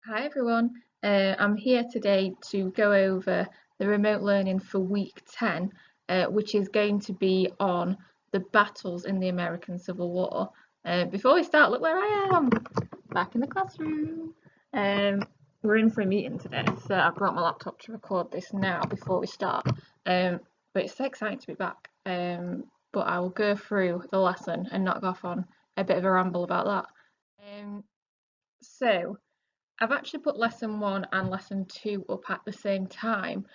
Hi everyone, I'm here today to go over the remote learning for week 10, which is going to be on the battles in the American Civil War. Before we start, look where I am, back in the classroom. We're in for a meeting today, so I brought my laptop to record this now before we start. But it's so exciting to be back. But I will go through the lesson and not go off on a bit of a ramble about that. So I've actually put lesson 1 and lesson 2 up at the same time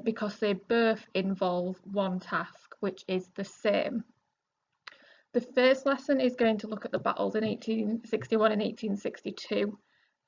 because they both involve one task, which is the same. The first lesson is going to look at the battles in 1861 and 1862,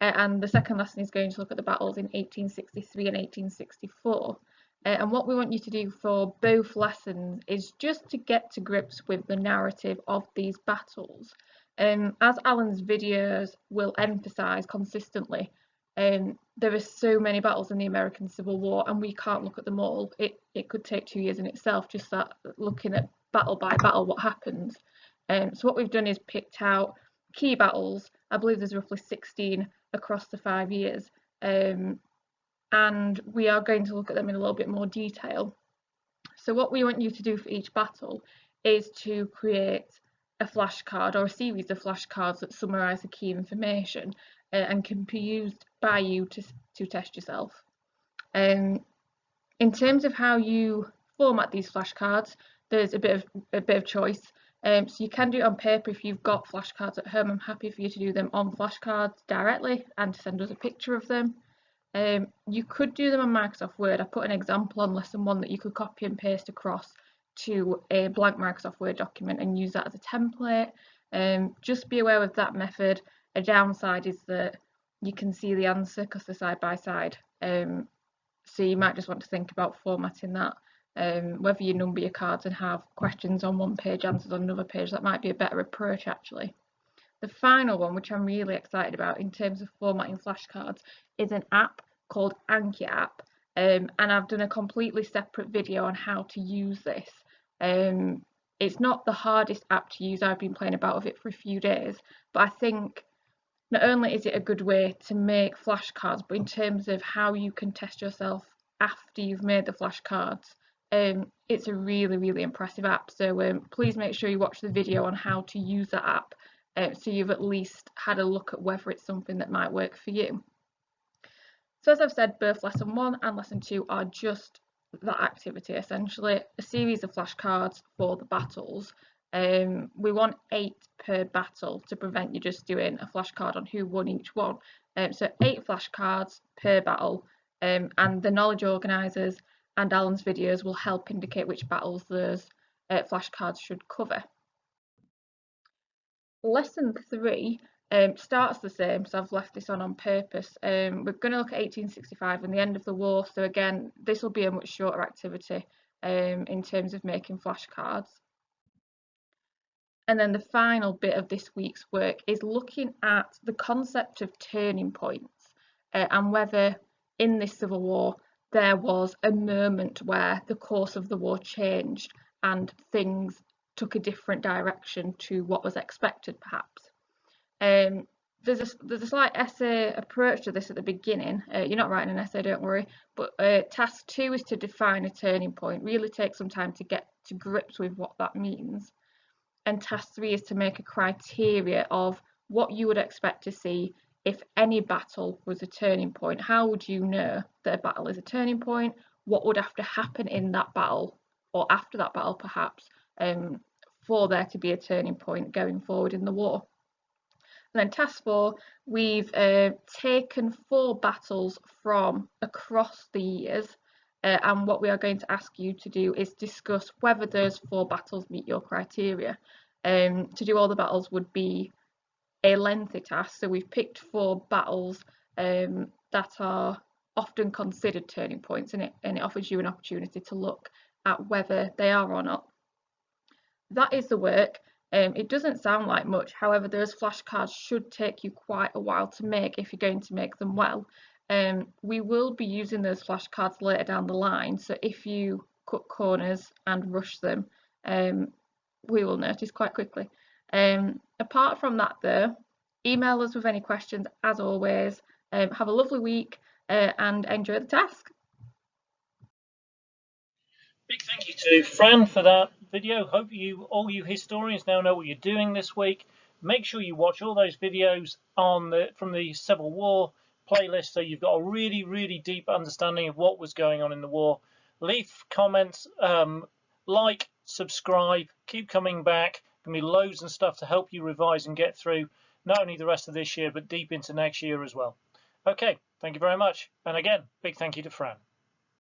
and the second lesson is going to look at the battles in 1863 and 1864. And what we want you to do for both lessons is just to get to grips with the narrative of these battles. As Alan's videos will emphasise consistently, there are so many battles in the American Civil War and we can't look at them all. It could take 2 years in itself just that looking at battle by battle what happens. So what we've done is picked out key battles. I believe there's roughly 16 across the 5 years. And we are going to look at them in a little bit more detail. So what we want you to do for each battle is to create a flashcard or a series of flashcards that summarise the key information and can be used by you to test yourself. In terms of how you format these flashcards, there's a bit of choice. So you can do it on paper if you've got flashcards at home. I'm happy for you to do them on flashcards directly and to send us a picture of them. You could do them on Microsoft Word. I put an example on lesson 1 that you could copy and paste across to a blank Microsoft Word document and use that as a template. Just be aware of that method. A downside is that you can see the answer because they're side by side. So you might just want to think about formatting that. Whether you number your cards and have questions on one page, answers on another page, that might be a better approach actually. The final one, which I'm really excited about in terms of formatting flashcards, is an app called Anki app. And I've done a completely separate video on how to use this. It's not the hardest app to use. I've been playing about with it for a few days, but I think not only is it a good way to make flashcards, but in terms of how you can test yourself after you've made the flashcards, it's a really impressive app. So please make sure you watch the video on how to use that app so you've at least had a look at whether it's something that might work for you. So as I've said, both lesson 1 and lesson 2 are just that activity, essentially a series of flashcards for the battles. We want 8 per battle to prevent you just doing a flashcard on who won each one. So 8 flashcards per battle, and the knowledge organisers and Alan's videos will help indicate which battles those flashcards should cover. Lesson 3 starts the same, so I've left this on purpose. We're going to look at 1865 and the end of the war, so again, this will be a much shorter activity in terms of making flashcards. And then the final bit of this week's work is looking at the concept of turning points and whether in this civil war there was a moment where the course of the war changed and things took a different direction to what was expected, perhaps. There's a slight essay approach to this at the beginning. You're not writing an essay, don't worry. But task 2 is to define a turning point. Really take some time to get to grips with what that means. And task 3 is to make a criteria of what you would expect to see if any battle was a turning point. How would you know that a battle is a turning point? What would have to happen in that battle or after that battle perhaps for there to be a turning point going forward in the war? And then task 4, we've taken 4 battles from across the years and what we are going to ask you to do is discuss whether those 4 battles meet your criteria. To do all the battles would be a lengthy task, so we've picked 4 battles that are often considered turning points, and it offers you an opportunity to look at whether they are or not. That is the work. It doesn't sound like much, however, those flashcards should take you quite a while to make if you're going to make them well. We will be using those flashcards later down the line, so if you cut corners and rush them, we will notice quite quickly. Apart from that though, email us with any questions as always. Have a lovely week and enjoy the task. Big thank you to Fran for that video. Hope all you historians now know what you're doing this week. Make sure you watch all those videos from the Civil War playlist, so you've got a really deep understanding of what was going on in the war. Leave comments, like, subscribe, keep coming back. There'll be loads and stuff to help you revise and get through not only the rest of this year but deep into next year as well. Okay, thank you very much, and again, big thank you to Fran.